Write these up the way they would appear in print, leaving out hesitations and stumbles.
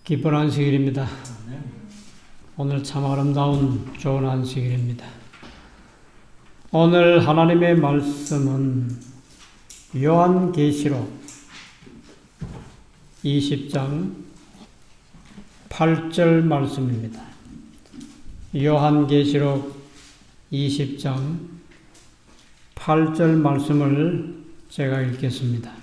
기쁜 안식일입니다. 오늘 참 아름다운 좋은 안식일입니다. 오늘 하나님의 말씀은 요한계시록 20장 8절 말씀입니다. 요한계시록 20장 8절 말씀을 제가 읽겠습니다.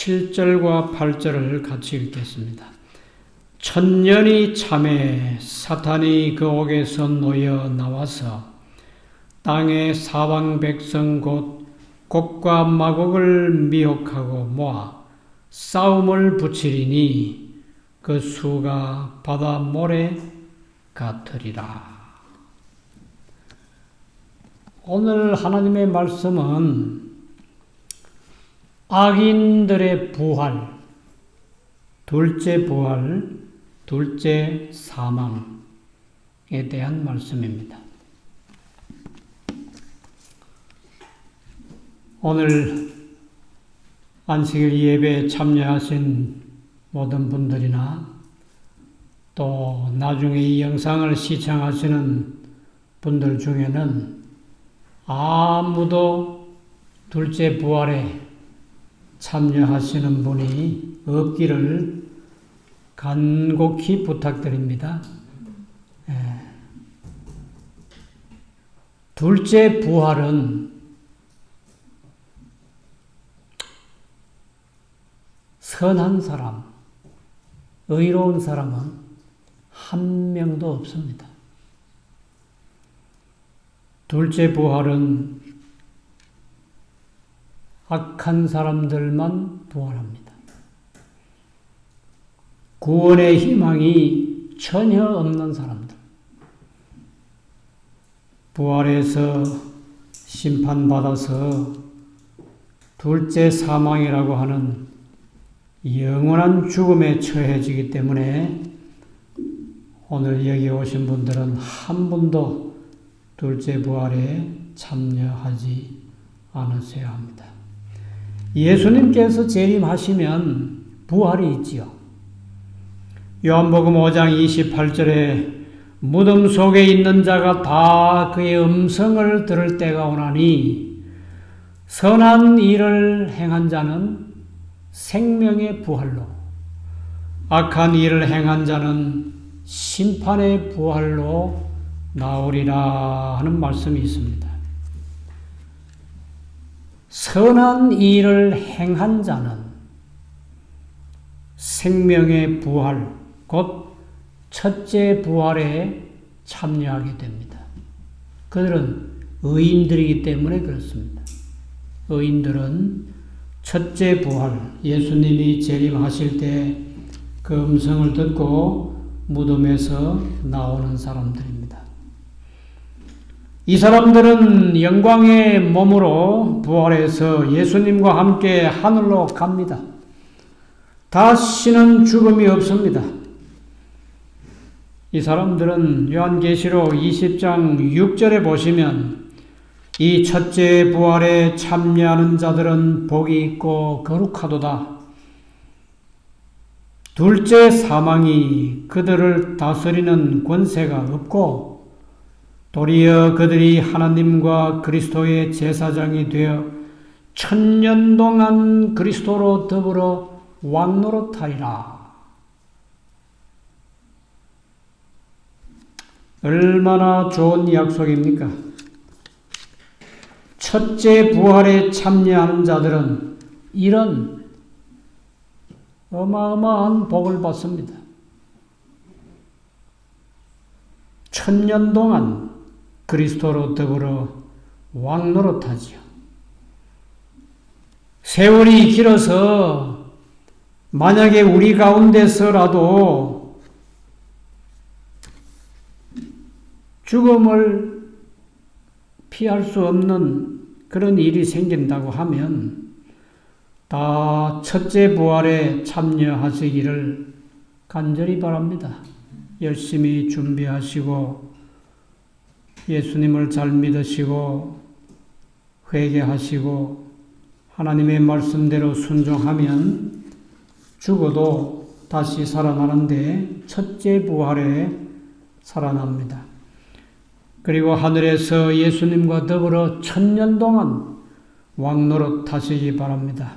(7절과 8절을) 같이 읽겠습니다. 천년이 참에 사탄이 그 옥에서 놓여 나와서 땅의 사방 백성 곧 곡과 마곡을 미혹하고 모아 싸움을 붙이리니 그 수가 바다 모래 같으리라. 오늘 하나님의 말씀은 악인들의 부활, 둘째 부활, 둘째 사망에 대한 말씀입니다. 오늘 안식일 예배에 참여하신 모든 분들이나 또 나중에 이 영상을 시청하시는 분들 중에는 아무도 둘째 부활에 참여하시는 분이 없기를 간곡히 부탁드립니다. 둘째 부활은 선한 사람, 의로운 사람은 한 명도 없습니다. 둘째 부활은 악한 사람들만 부활합니다. 구원의 희망이 전혀 없는 사람들, 부활해서 심판받아서 둘째 사망이라고 하는 영원한 죽음에 처해지기 때문에 오늘 여기 오신 분들은 한 분도 둘째 부활에 참여하지 않으셔야 합니다. 예수님께서 재림하시면 부활이 있지요. 요한복음 5장 28절에 무덤 속에 있는 자가 다 그의 음성을 들을 때가 오나니 선한 일을 행한 자는 생명의 부활로, 악한 일을 행한 자는 심판의 부활로 나오리라 하는 말씀이 있습니다. 선한 일을 행한 자는 생명의 부활, 곧 첫째 부활에 참여하게 됩니다. 그들은 의인들이기 때문에 그렇습니다. 의인들은 첫째 부활, 예수님이 재림하실 때 그 음성을 듣고 무덤에서 나오는 사람들입니다. 이 사람들은 영광의 몸으로 부활해서 예수님과 함께 하늘로 갑니다. 다시는 죽음이 없습니다. 이 사람들은 요한계시록 20장 6절에 보시면 이 첫째 부활에 참여하는 자들은 복이 있고 거룩하도다. 둘째 사망이 그들을 다스리는 권세가 없고 도리어 그들이 하나님과 그리스도의 제사장이 되어 천년 동안 그리스도로 더불어 왕노릇하리라. 얼마나 좋은 약속입니까? 첫째 부활에 참여하는 자들은 이런 어마어마한 복을 받습니다. 천년 동안 그리스도로 더불어 왕노릇하지요. 세월이 길어서 만약에 우리 가운데서라도 죽음을 피할 수 없는 그런 일이 생긴다고 하면 다 첫째 부활에 참여하시기를 간절히 바랍니다. 열심히 준비하시고 예수님을 잘 믿으시고 회개하시고 하나님의 말씀대로 순종하면 죽어도 다시 살아나는데 첫째 부활에 살아납니다. 그리고 하늘에서 예수님과 더불어 1000년 동안 왕노릇 하시기 바랍니다.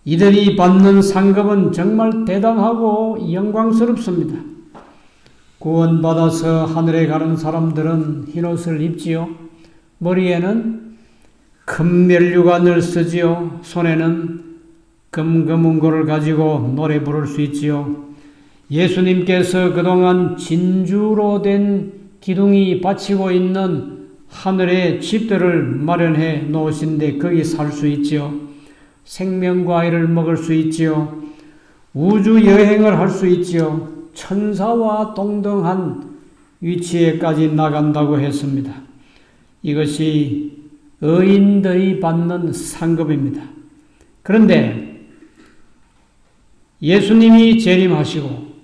이들이 받는 상급은 정말 대단하고 영광스럽습니다. 구원받아서 하늘에 가는 사람들은 흰옷을 입지요. 머리에는 금면류관을 쓰지요. 손에는 금금은고를 가지고 노래 부를 수 있지요. 예수님께서 그동안 진주로 된 기둥이 받치고 있는 하늘의 집들을 마련해 놓으신데 거기 살 수 있지요. 생명과일을 먹을 수 있지요. 우주 여행을 할 수 있지요. 천사와 동등한 위치에까지 나간다고 했습니다. 이것이 의인들이 받는 상급입니다. 그런데 예수님이 재림하시고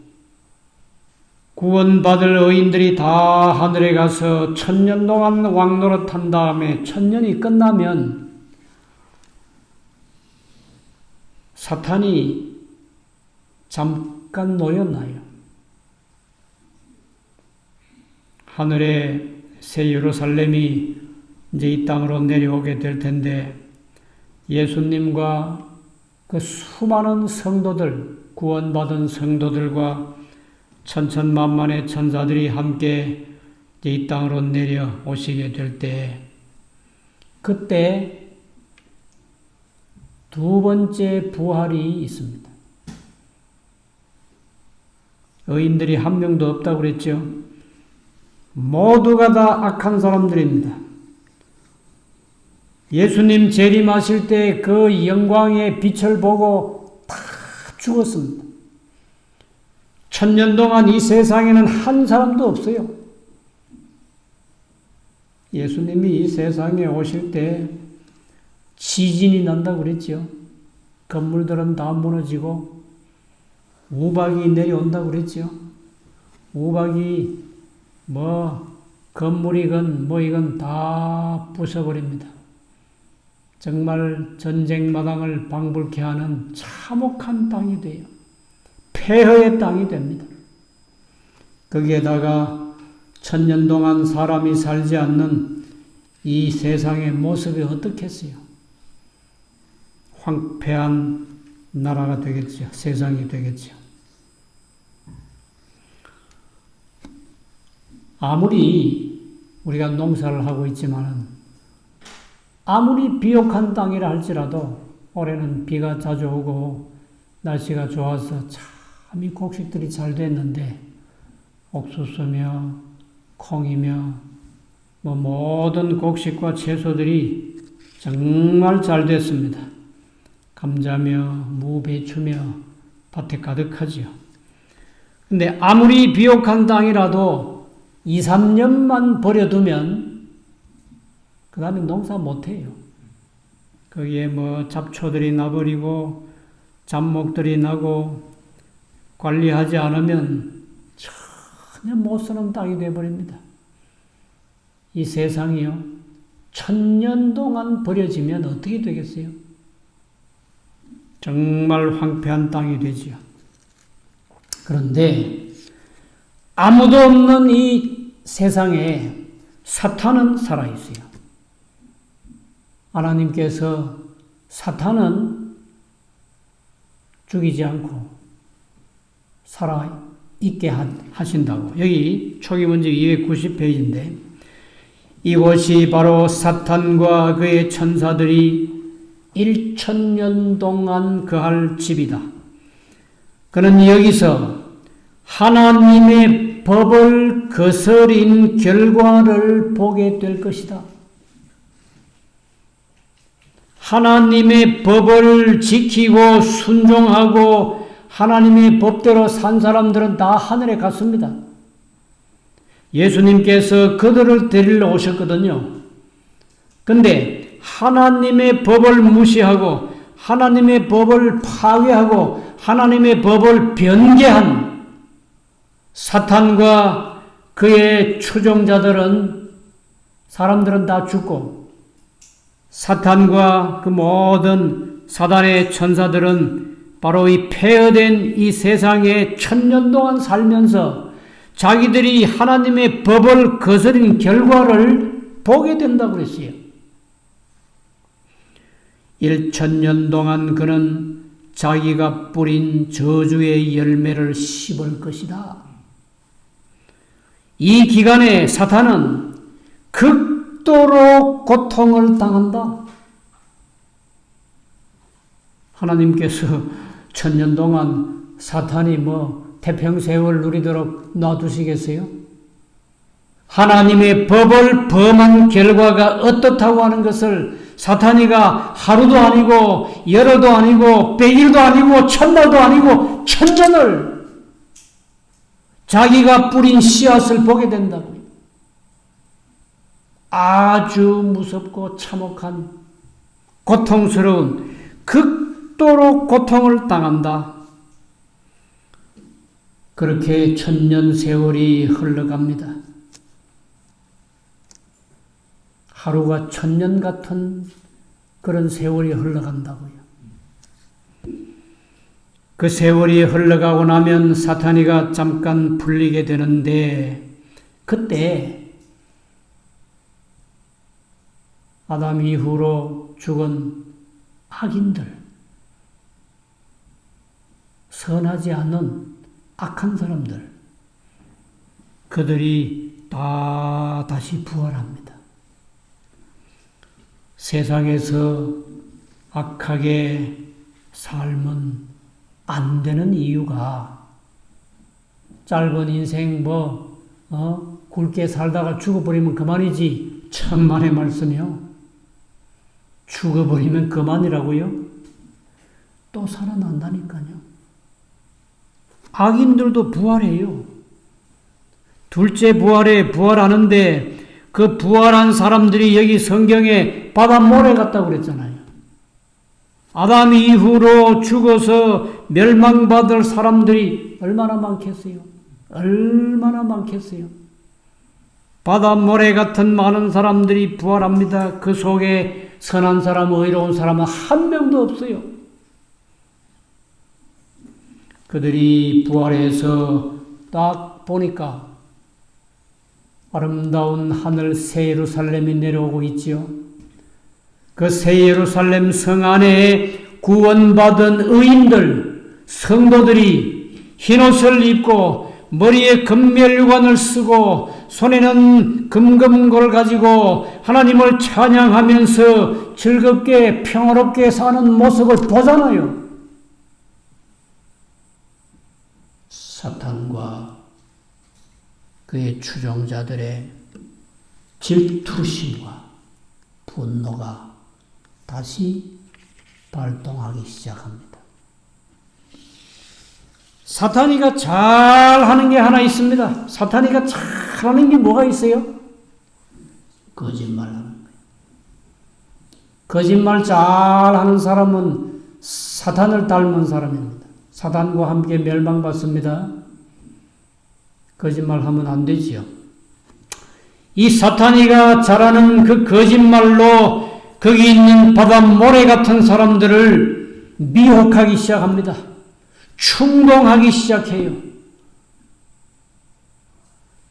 구원받을 의인들이 다 하늘에 가서 1000년 동안 왕노릇 한 다음에 1000년이 끝나면 사탄이 잠깐 놓였나요? 하늘의 새 예루살렘이 이제 이 땅으로 내려오게 될 텐데 예수님과 그 수많은 성도들, 구원받은 성도들과 천천만만의 천사들이 함께 이 땅으로 내려오시게 될 때, 그때 두 번째 부활이 있습니다. 의인들이 한 명도 없다고 그랬죠. 모두가 다 악한 사람들입니다. 예수님 재림하실 때 그 영광의 빛을 보고 다 죽었습니다. 1000년 동안 이 세상에는 한 사람도 없어요. 예수님이 이 세상에 오실 때 지진이 난다고 그랬죠. 건물들은 다 무너지고 우박이 내려온다고 그랬죠. 우박이 건물이건 이건 다 부숴버립니다. 정말 전쟁마당을 방불케 하는 참혹한 땅이 돼요. 폐허의 땅이 됩니다. 거기에다가 1000년 동안 사람이 살지 않는 이 세상의 모습이 어떻겠어요? 황폐한 나라가 되겠죠. 세상이 되겠죠. 아무리 우리가 농사를 하고 있지만 아무리 비옥한 땅이라 할지라도 올해는 비가 자주 오고 날씨가 좋아서 참 이 곡식들이 잘 됐는데 옥수수며 콩이며 모든 곡식과 채소들이 정말 잘 됐습니다. 감자며 무, 배추며 밭에 가득하지요. 근데 아무리 비옥한 땅이라도 2, 3년만 버려두면 그 다음에 농사 못해요. 거기에 잡초들이 나버리고 잡목들이 나고 관리하지 않으면 전혀 못 쓰는 땅이 되어버립니다. 이 세상이요. 1000년 동안 버려지면 어떻게 되겠어요? 정말 황폐한 땅이 되지요. 그런데 아무도 없는 이 세상에 사탄은 살아있어요. 하나님께서 사탄은 죽이지 않고 살아있게 하신다고. 여기 초기문집 290페이지인데 이곳이 바로 사탄과 그의 천사들이 1000년 동안 거할 집이다. 그는 여기서 하나님의 법을 거스린 결과를 보게 될 것이다. 하나님의 법을 지키고 순종하고 하나님의 법대로 산 사람들은 다 하늘에 갔습니다. 예수님께서 그들을 데리러 오셨거든요. 근데 하나님의 법을 무시하고 하나님의 법을 파괴하고 하나님의 법을 변개한 사탄과 그의 추종자들은 사람들은 다 죽고 사탄과 그 모든 사단의 천사들은 바로 이 폐허된 이 세상에 1000년 동안 살면서 자기들이 하나님의 법을 거스린 결과를 보게 된다고 그랬어요. 1000년 동안 그는 자기가 뿌린 저주의 열매를 씹을 것이다. 이 기간에 사탄은 극도로 고통을 당한다. 하나님께서 1000년 동안 사탄이 태평세월 누리도록 놔두시겠어요? 하나님의 법을 범한 결과가 어떻다고 하는 것을 사탄이가 하루도 아니고 열흘도 아니고 100일도 아니고 1000날도 아니고 1000년을 자기가 뿌린 씨앗을 보게 된다고요. 아주 무섭고 참혹한 고통스러운 극도로 고통을 당한다. 그렇게 1000년 세월이 흘러갑니다. 하루가 1000년 같은 그런 세월이 흘러간다고요. 그 세월이 흘러가고 나면 사탄이가 잠깐 풀리게 되는데 그때 아담 이후로 죽은 악인들, 선하지 않은 악한 사람들, 그들이 다 다시 부활합니다. 세상에서 악하게 살면 안 되는 이유가 짧은 인생 굵게 살다가 죽어버리면 그만이지. 천만의 말씀이요. 죽어버리면 그만이라고요? 또 살아난다니까요. 악인들도 부활해요. 둘째 부활에 부활하는데 그 부활한 사람들이 여기 성경에 바다 모래 같다고 그랬잖아요. 아담 이후로 죽어서 멸망받을 사람들이 얼마나 많겠어요? 얼마나 많겠어요? 바다 모래 같은 많은 사람들이 부활합니다. 그 속에 선한 사람, 의로운 사람은 한 명도 없어요. 그들이 부활해서 딱 보니까 아름다운 하늘 새 예루살렘이 내려오고 있지요. 그 새 예루살렘 성 안에 구원받은 의인들, 성도들이 흰옷을 입고 머리에 금멸관을 쓰고 손에는 금검골 가지고 하나님을 찬양하면서 즐겁게 평화롭게 사는 모습을 보잖아요. 사탄과 그의 추종자들의 질투심과 분노가 다시 발동하기 시작합니다. 사탄이가 잘하는 게 하나 있습니다. 사탄이가 잘하는 게 뭐가 있어요? 거짓말하는 거예요. 거짓말 잘하는 사람은 사탄을 닮은 사람입니다. 사탄과 함께 멸망받습니다. 거짓말하면 안 되지요. 이 사탄이가 잘하는 그 거짓말로 거기 있는 바다 모래 같은 사람들을 미혹하기 시작합니다. 충동하기 시작해요.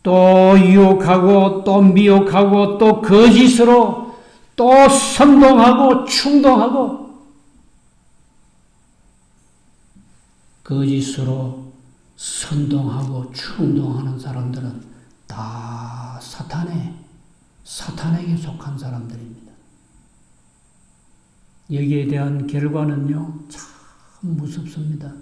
또 유혹하고 또 미혹하고 또 거짓으로 또 선동하고 충동하고 거짓으로 선동하고 충동하는 사람들은 다 사탄에게 속한 사람들입니다. 여기에 대한 결과는요, 참 무섭습니다.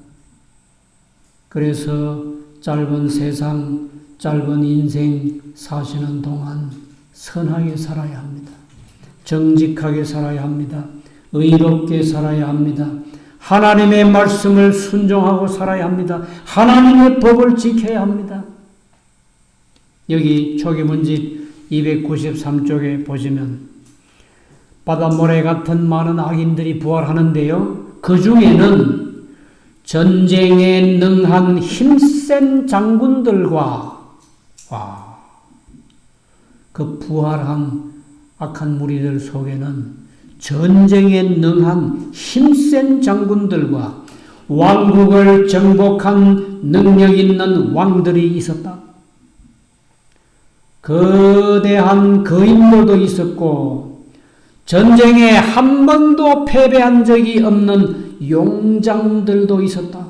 그래서 짧은 세상, 짧은 인생 사시는 동안 선하게 살아야 합니다. 정직하게 살아야 합니다. 의롭게 살아야 합니다. 하나님의 말씀을 순종하고 살아야 합니다. 하나님의 법을 지켜야 합니다. 여기 초기문집 293쪽에 보시면 바다 모래 같은 많은 악인들이 부활하는데요. 그 중에는 전쟁에 능한 힘센 장군들과 그 부활한 악한 무리들 속에는 전쟁에 능한 힘센 장군들과 왕국을 정복한 능력 있는 왕들이 있었다. 거대한 거인들도 있었고 전쟁에 한 번도 패배한 적이 없는 용장들도 있었다.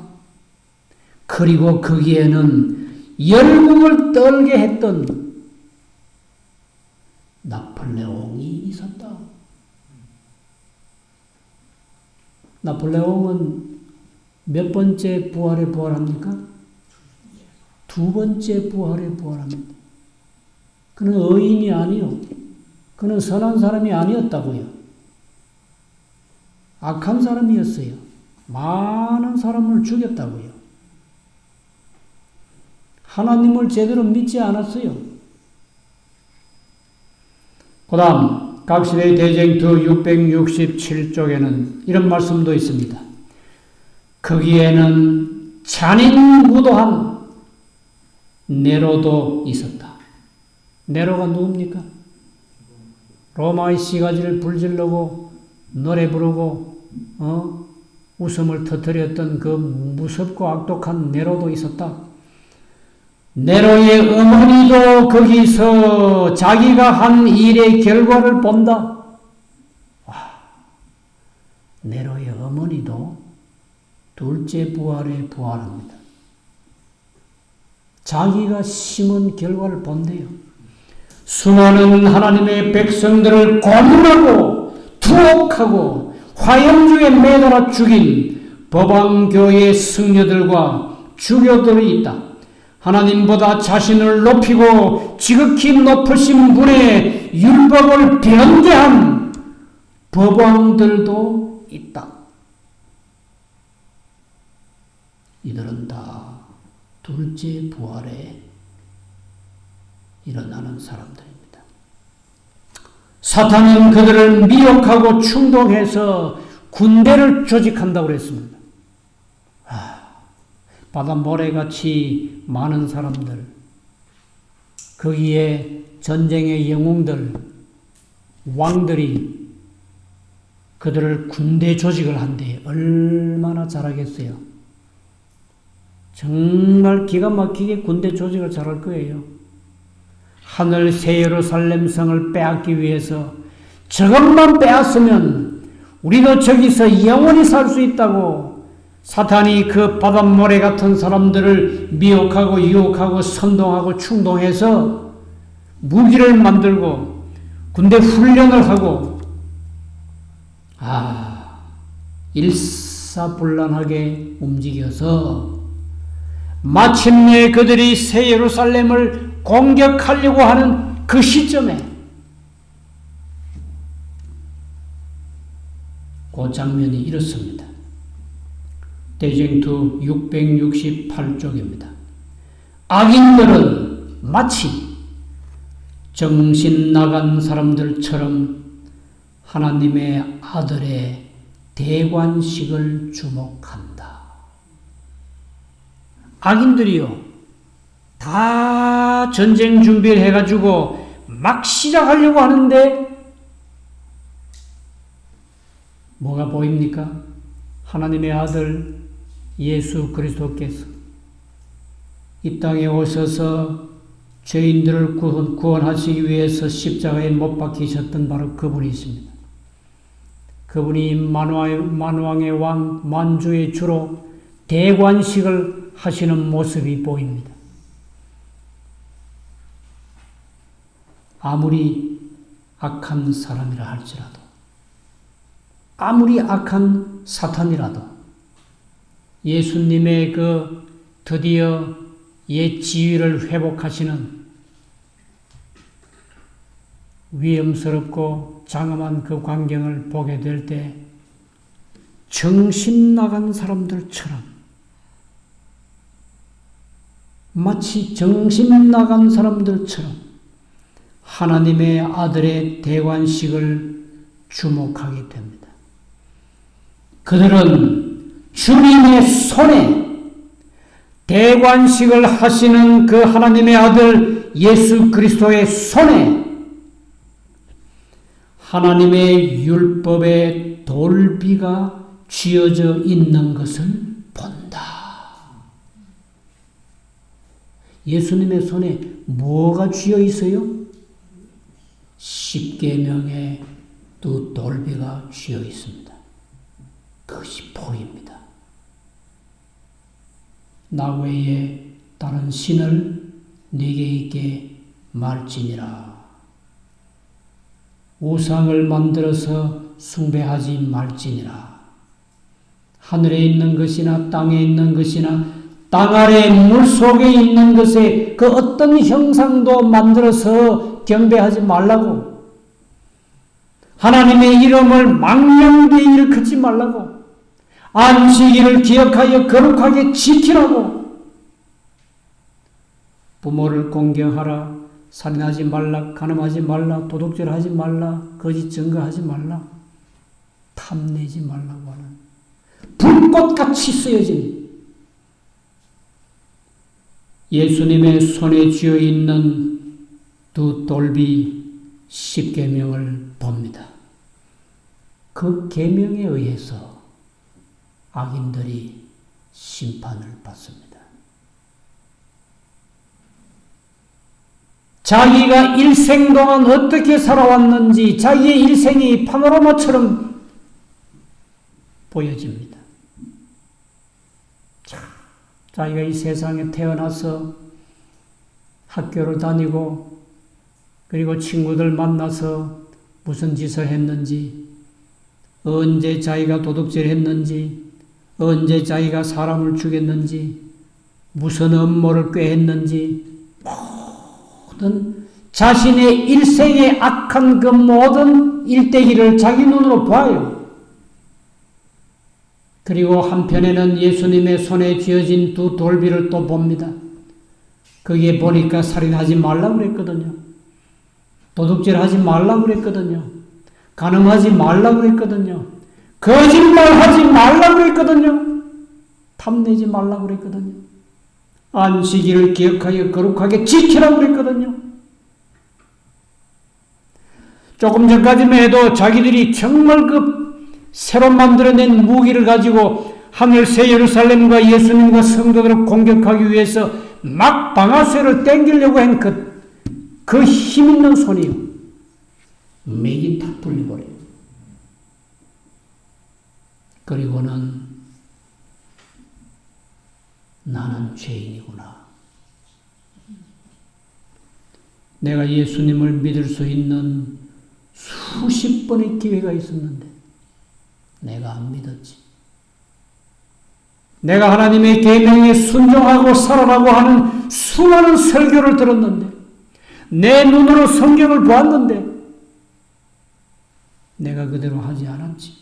그리고 거기에는 열국을 떨게 했던 나폴레옹이 있었다. 나폴레옹은 몇 번째 부활에 부활합니까? 두 번째 부활에 부활합니다. 그는 의인이 아니요. 그는 선한 사람이 아니었다고요. 악한 사람이었어요. 많은 사람을 죽였다고요. 하나님을 제대로 믿지 않았어요. 그 다음 각시대 대쟁투 667쪽에는 이런 말씀도 있습니다. 거기에는 잔인무도한 네로도 있었다. 네로가 누굽니까? 로마의 시가지를 불질르고 노래 부르고 웃음을 터뜨렸던 그 무섭고 악독한 네로도 있었다. 네로의 어머니도 거기서 자기가 한 일의 결과를 본다. 네로의 어머니도 둘째 부활에 부활합니다. 자기가 심은 결과를 본대요. 수많은 하나님의 백성들을 고문하고 투옥하고 화형주에 매달아 죽인 법왕교의 승려들과 주교들이 있다. 하나님보다 자신을 높이고 지극히 높으신 분의 율법을 변개한 법왕들도 있다. 이들은 다 둘째 부활에 일어나는 사람들입니다. 사탄은 그들을 미혹하고 충동해서 군대를 조직한다고 그랬습니다. 바다 모래같이 많은 사람들, 거기에 전쟁의 영웅들, 왕들이 그들을 군대 조직을 한대. 얼마나 잘하겠어요. 정말 기가 막히게 군대 조직을 잘할 거예요. 하늘 새 예루살렘 성을 빼앗기 위해서 저것만 빼앗으면 우리도 저기서 영원히 살 수 있다고 사탄이 그 바닷모래 같은 사람들을 미혹하고 유혹하고 선동하고 충동해서 무기를 만들고 군대 훈련을 하고 일사불란하게 움직여서 마침내 그들이 새 예루살렘을 공격하려고 하는 그 시점에 그 장면이 이렇습니다. 대쟁투 668쪽입니다. 악인들은 마치 정신 나간 사람들처럼 하나님의 아들의 대관식을 주목한다. 악인들이요, 다 전쟁 준비를 해가지고 막 시작하려고 하는데 뭐가 보입니까? 하나님의 아들 예수 그리스도께서 이 땅에 오셔서 죄인들을 구원하시기 위해서 십자가에 못 박히셨던 바로 그분이십니다. 그분이 만왕의 왕, 만주의 주로 대관식을 하시는 모습이 보입니다. 아무리 악한 사람이라 할지라도, 아무리 악한 사탄이라도 예수님의 그 드디어 옛 지위를 회복하시는 위험스럽고 장엄한 그 광경을 보게 될 때 정신 나간 사람들처럼, 마치 정신 나간 사람들처럼 하나님의 아들의 대관식을 주목하게 됩니다. 그들은 주님의 손에 대관식을 하시는 그 하나님의 아들 예수 그리스도의 손에 하나님의 율법의 돌비가 쥐어져 있는 것을 본다. 예수님의 손에 뭐가 쥐어 있어요? 십계명의 두 돌비가 쥐어 있습니다. 그것이 보입니다. 나 외에 다른 신을 네게 있게 말지니라. 우상을 만들어서 숭배하지 말지니라. 하늘에 있는 것이나 땅에 있는 것이나 땅 아래 물 속에 있는 것에 그 어떤 형상도 만들어서 경배하지 말라고. 하나님의 이름을 망령되이 일컫지 말라고. 안식일을 기억하여 거룩하게 지키라고. 부모를 공경하라. 살인하지 말라. 간음하지 말라. 도둑질하지 말라. 거짓 증거하지 말라. 탐내지 말라고 하는 불꽃같이 쓰여진 예수님의 손에 쥐어 있는 두 돌비 십계명을 봅니다. 그 계명에 의해서 악인들이 심판을 받습니다. 자기가 일생 동안 어떻게 살아왔는지 자기의 일생이 파노라마처럼 보여집니다. 자기가 이 세상에 태어나서 학교를 다니고 그리고 친구들 만나서 무슨 짓을 했는지, 언제 자기가 도둑질했는지, 언제 자기가 사람을 죽였는지, 무슨 음모를 꾀했는지, 모든 자신의 일생의 악한 그 모든 일대기를 자기 눈으로 봐요. 그리고 한편에는 예수님의 손에 쥐어진 두 돌비를 또 봅니다. 거기에 보니까 살인하지 말라고 그랬거든요. 도둑질하지 말라고 그랬거든요. 간음하지 말라고 그랬거든요. 거짓말하지 말라고 그랬거든요. 탐내지 말라고 그랬거든요. 안식일을 기억하여 거룩하게 지키라고 그랬거든요. 조금 전까지만 해도 자기들이 정말 그 새로 만들어낸 무기를 가지고 하늘 새 예루살렘과 예수님과 성도들을 공격하기 위해서 막 방아쇠를 당기려고 한 그 힘 있는 손이요. 맥이 탁 풀려버려요. 그리고는 나는 죄인이구나. 내가 예수님을 믿을 수 있는 수십 번의 기회가 있었는데 내가 안 믿었지. 내가 하나님의 계명에 순종하고 살아라고 하는 수많은 설교를 들었는데, 내 눈으로 성경을 보았는데 내가 그대로 하지 않았지.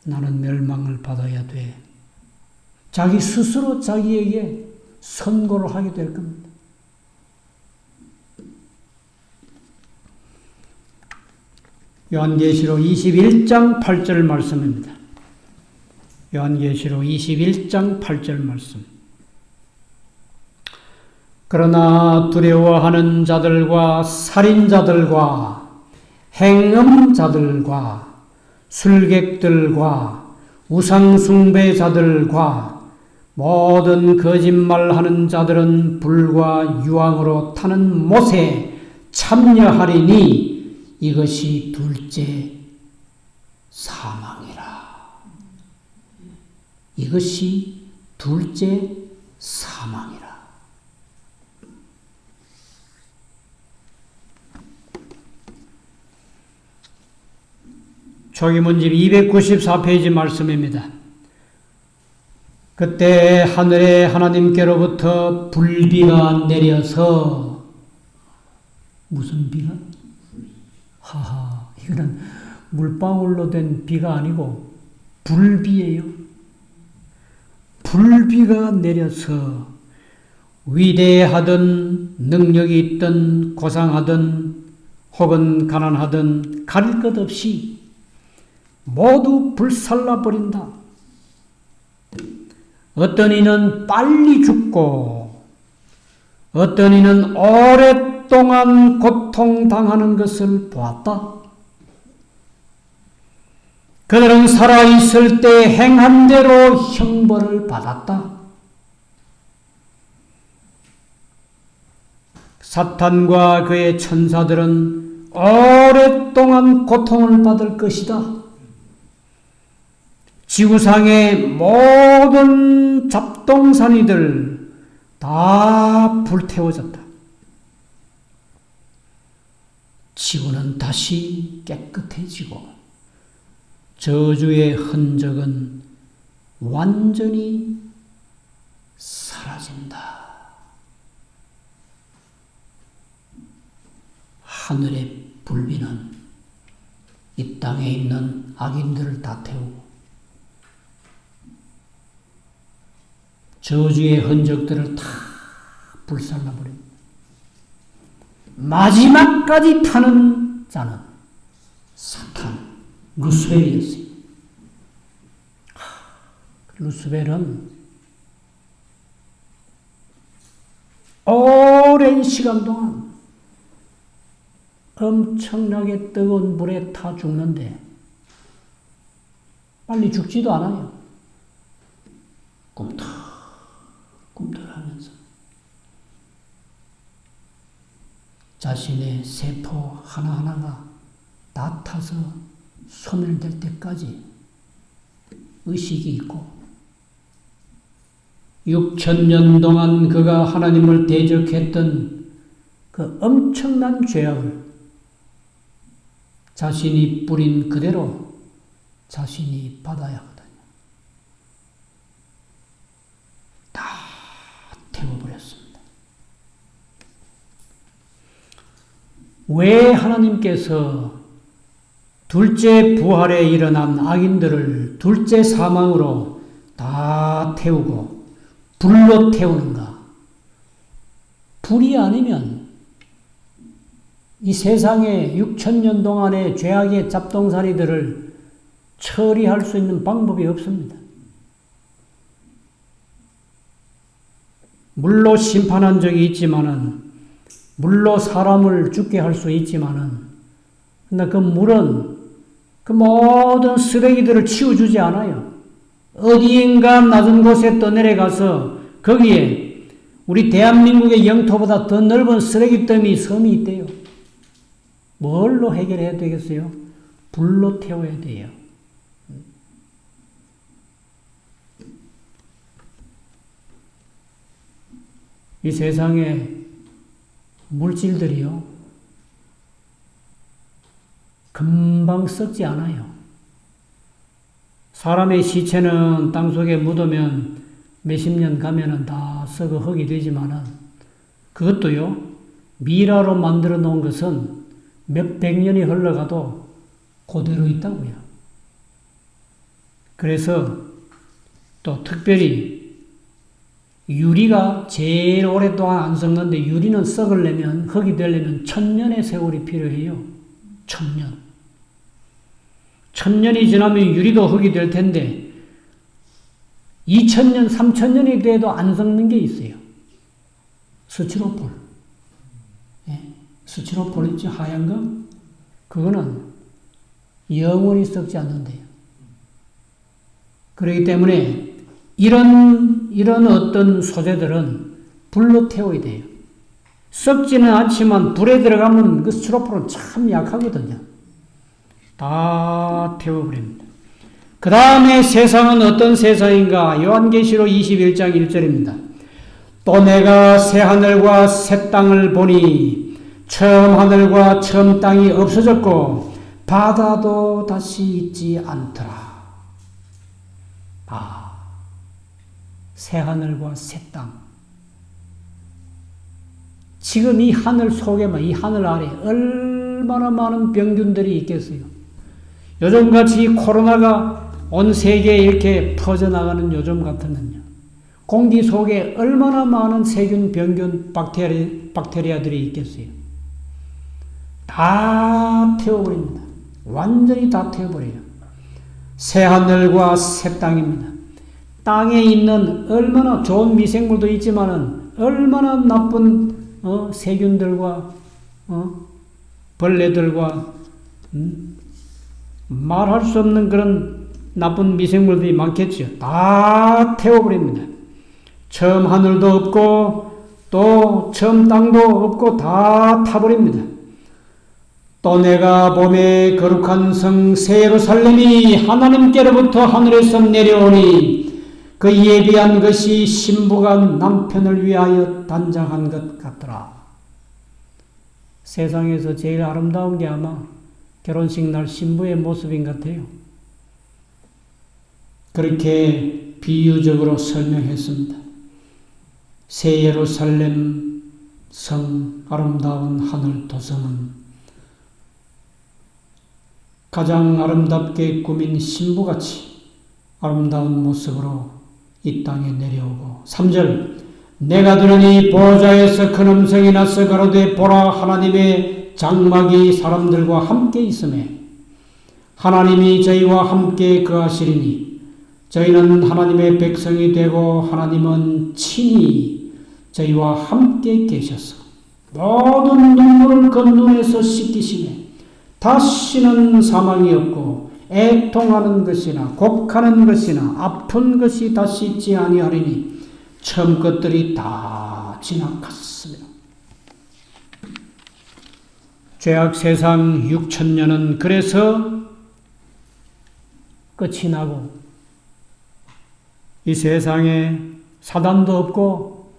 나는 멸망을 받아야 돼. 자기 스스로 자기에게 선고를 하게 될 겁니다. 요한계시록 21장 8절 말씀입니다. 요한계시록 21장 8절 말씀. 그러나 두려워하는 자들과 살인자들과 행음자들과 술객들과 우상숭배자들과 모든 거짓말하는 자들은 불과 유황으로 타는 못에 참여하리니 이것이 둘째 사망이라. 이것이 둘째 사망이라. 초기문집 294페이지 말씀입니다. 그때 하늘에 하나님께로부터 불비가 내려서, 무슨 비가? 하하, 이거는 물방울로 된 비가 아니고 불비예요. 불비가 내려서 위대하든 능력이 있든 고상하든 혹은 가난하든 가릴 것 없이 모두 불살라버린다. 어떤 이는 빨리 죽고 어떤 이는 오랫동안 오랫동안 고통당하는 것을 보았다. 그들은 살아있을 때 행한 대로 형벌을 받았다. 사탄과 그의 천사들은 오랫동안 고통을 받을 것이다. 지구상의 모든 잡동사니들 다 불태워졌다. 지구는 다시 깨끗해지고 저주의 흔적은 완전히 사라진다. 하늘의 불비는 이 땅에 있는 악인들을 다 태우고 저주의 흔적들을 다 불살라버립니다. 마지막까지 타는 자는 사탄, 루스벨이었어요. 루스벨은 오랜 시간 동안 엄청나게 뜨거운 물에 타 죽는데 빨리 죽지도 않아요. 꿈틀꿈틀하면서 자신의 세포 하나하나가 다 타서 소멸될 때까지 의식이 있고 6,000년 동안 그가 하나님을 대적했던 그 엄청난 죄악을 자신이 뿌린 그대로 자신이 받아야 하거든요. 다 태워버렸습니다. 왜 하나님께서 둘째 부활에 일어난 악인들을 둘째 사망으로 다 태우고 불로 태우는가? 불이 아니면 이 세상에 6,000년 동안의 죄악의 잡동사니들을 처리할 수 있는 방법이 없습니다. 물로 심판한 적이 있지만은, 물로 사람을 죽게 할 수 있지만은, 근데 그 물은 그 모든 쓰레기들을 치워주지 않아요. 어디인가 낮은 곳에 떠내려가서 거기에 우리 대한민국의 영토보다 더 넓은 쓰레기더미 섬이 있대요. 뭘로 해결해야 되겠어요? 불로 태워야 돼요. 이 세상에 물질들이요, 금방 썩지 않아요. 사람의 시체는 땅속에 묻으면 몇십 년 가면은 다 썩어 흙이 되지만은 그것도요, 미라로 만들어 놓은 것은 몇백 년이 흘러가도 그대로 있다고요. 그래서 또 특별히 유리가 제일 오랫동안 안 썩는데, 유리는 썩으려면, 흙이 되려면 1000년의 세월이 필요해요. 1000년. 1000년이 지나면 유리도 흙이 될 텐데 2000년, 3000년이 돼도 안 썩는 게 있어요. 스티로폴. 예. 스티로폴 있죠? 하얀 거? 그거는 영원히 썩지 않는데요. 그렇기 때문에 이런 어떤 소재들은 불로 태워야 돼요. 썩지는 않지만 불에 들어가면 그 스티로폴은 참 약하거든요. 다 태워버립니다. 그 다음에 세상은 어떤 세상인가? 요한계시록 21장 1절입니다. 또 내가 새 하늘과 새 땅을 보니 처음 하늘과 처음 땅이 없어졌고 바다도 다시 있지 않더라. 새 하늘과 새 땅. 지금 이 하늘 속에만, 이 하늘 아래 얼마나 많은 병균들이 있겠어요. 요즘같이 코로나가 온 세계에 이렇게 퍼져나가는 요즘 같으면요, 공기 속에 얼마나 많은 세균, 병균, 박테리아들이 있겠어요. 다 태워버립니다. 완전히 다 태워버려요. 새 하늘과 새 땅입니다. 땅에 있는 얼마나 좋은 미생물도 있지만은 얼마나 나쁜 세균들과 벌레들과 말할 수 없는 그런 나쁜 미생물들이 많겠죠. 다 태워버립니다. 처음 하늘도 없고 또 처음 땅도 없고 다 타버립니다. 또 내가 봄에 거룩한 성 새 예루살렘이 하나님께로부터 하늘에서 내려오니 그 예비한 것이 신부가 남편을 위하여 단장한 것 같더라. 세상에서 제일 아름다운 게 아마 결혼식 날 신부의 모습인 것 같아요. 그렇게 비유적으로 설명했습니다. 새 예루살렘 성, 아름다운 하늘 도성은 가장 아름답게 꾸민 신부같이 아름다운 모습으로 이 땅에 내려오고 3절 내가 들으니 보좌에서 큰 음성이 나서 가로되 보라 하나님의 장막이 사람들과 함께 있음에 하나님이 저희와 함께 거하시리니 저희는 하나님의 백성이 되고 하나님은 친히 저희와 함께 계셔서 모든 눈물을 그 눈에서 씻기시네 다시는 사망이 없고 애통하는 것이나 곡하는 것이나 아픈 것이 다시 있지 아니하리니 처음 것들이 다 지나갔습니다. 죄악 세상 6,000년은 그래서 끝이 나고 이 세상에 사단도 없고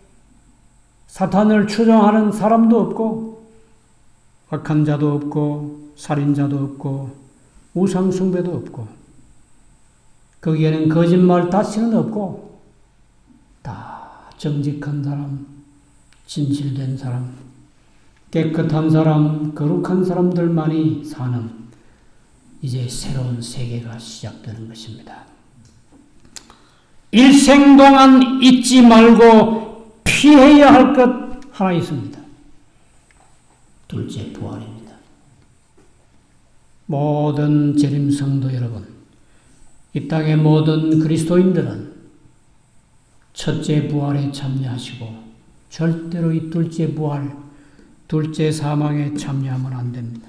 사탄을 추종하는 사람도 없고 악한 자도 없고 살인자도 없고 우상숭배도 없고 거기에는 거짓말 다시는 없고 다 정직한 사람, 진실된 사람, 깨끗한 사람, 거룩한 사람들만이 사는 이제 새로운 세계가 시작되는 것입니다. 일생 동안 잊지 말고 피해야 할 것 하나 있습니다. 둘째 부활입니다. 모든 재림 성도 여러분, 이 땅의 모든 그리스도인들은 첫째 부활에 참여하시고 절대로 이 둘째 부활, 둘째 사망에 참여하면 안 됩니다.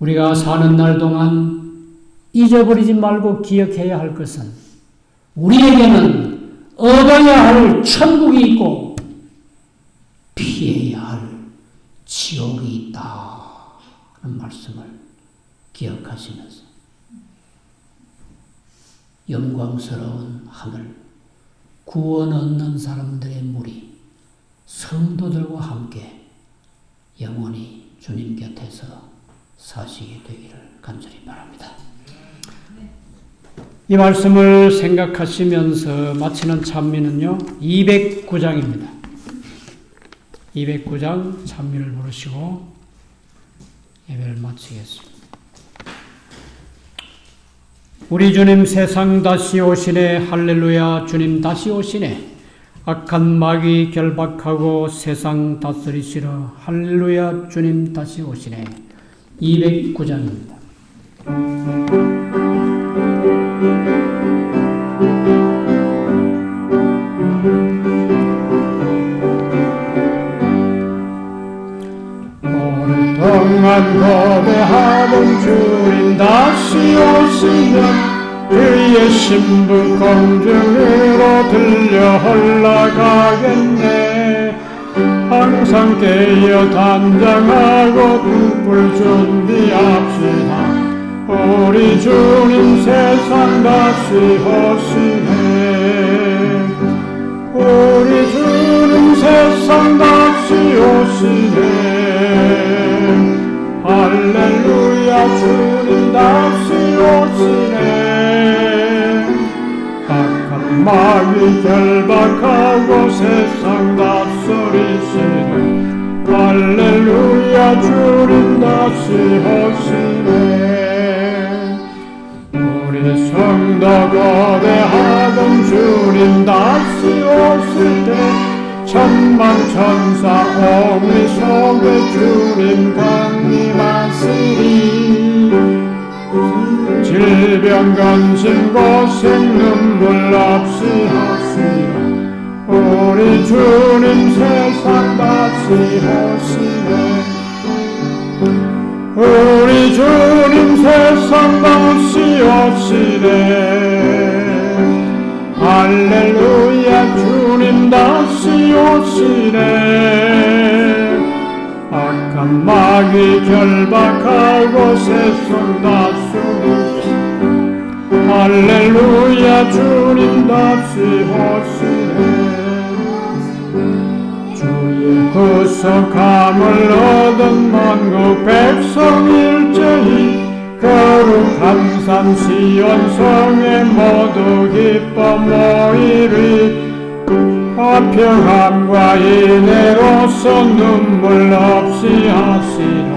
우리가 사는 날 동안 잊어버리지 말고 기억해야 할 것은 우리에게는 얻어야 할 천국이 있고 피해야 할 지옥이 있다 하는 말씀을 기억하시면서 영광스러운 하늘, 구원 얻는 사람들의 무리, 성도들과 함께 영원히 주님 곁에서 사시게 되기를 간절히 바랍니다. 이 말씀을 생각하시면서 마치는 찬미는요, 209장입니다. 209장 찬미를 부르시고 예배를 마치겠습니다. 우리 주님 세상 다시 오시네. 할렐루야. 주님 다시 오시네. 악한 마귀 결박하고 세상 다스리시러. 할렐루야. 주님 다시 오시네. 209장입니다. 오랫동안 고대하던 주님 다시 오시면 그의 신부 공중으로 들려 올라가겠네. 항상 깨어 단장하고 등불 준비합시다. 우리 주님 세상 다시 오시네. 우리 주님 세상 다시 오시네. 할렐루야. 주님 다시 오시네. 악한 마귀 결박하고 세상 다스리시네. 할렐루야. 주님 다시 오시네. 우리 성도 거대하던 주님 다시 오실 때 천만 천사 옹리 속에 주님 강림하시리. 질병 간신 고생 눈물 없이 하시라. 우리 주님 세상 다시 다시오시네. 우리 주님 세상 다시오시네. 할렐루야 주님 다시오시네. 악한 마귀 결박하고 세상 다스리시네. 할렐루야 주님 다시오시네. 주의 구속함을 얻은 만국 백성 일제히 거룩한 산 시온성에 모두 기뻐 모이리. 화평함과 인애로서 눈물 없이 하시라.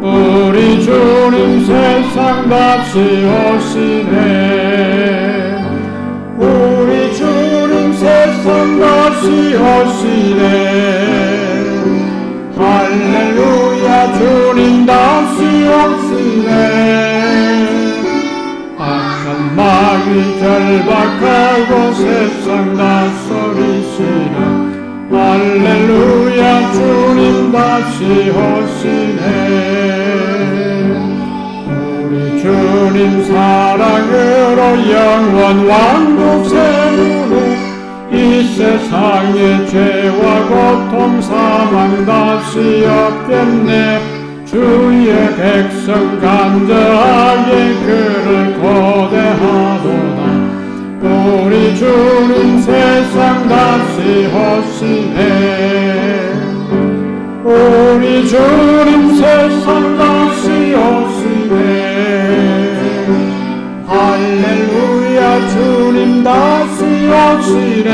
우리 주님 세상 다시오시네. 우리 주님 세상 다시오시네. 할렐루야 주님 다시오시네. 악한 마귀 결박하고 세상 다스리시라. 할렐루야 주님 다시오시네. 우리 주님 사랑으로 영원 왕국 세우네. 이 세상의 죄와 고통 사망 다시 없겠네. 주의 백성 간절하게 그를 고대하도다. 우리 주님 세상 다시오시네. 우리 주님 세상 다시오시네. 할렐루야 주님 다시오시네.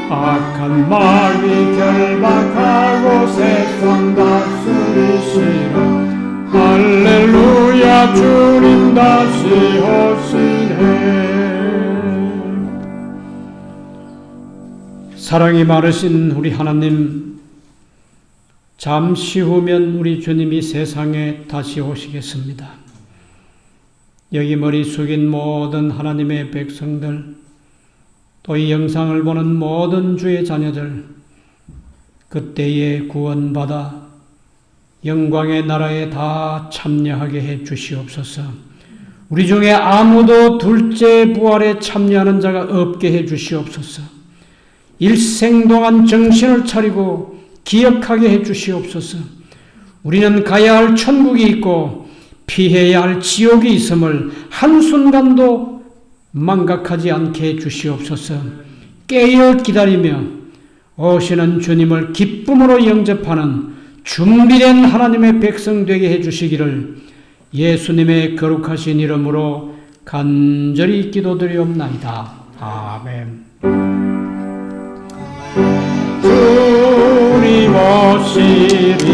악한 마귀 결박하고 세상 다스리시라. 할렐루야 주님 다시오시네. 사랑이 많으신 우리 하나님, 잠시 후면 우리 주님이 세상에 다시 오시겠습니다. 여기 머리 숙인 모든 하나님의 백성들, 또 이 영상을 보는 모든 주의 자녀들, 그때에 구원받아 영광의 나라에 다 참여하게 해 주시옵소서. 우리 중에 아무도 둘째 부활에 참여하는 자가 없게 해 주시옵소서. 일생 동안 정신을 차리고 기억하게 해 주시옵소서. 우리는 가야 할 천국이 있고 피해야 할 지옥이 있음을 한순간도 망각하지 않게 해 주시옵소서. 깨어 기다리며 오시는 주님을 기쁨으로 영접하는 준비된 하나님의 백성 되게 해 주시기를 예수님의 거룩하신 이름으로 간절히 기도드리옵나이다. 아멘. 주님 오시리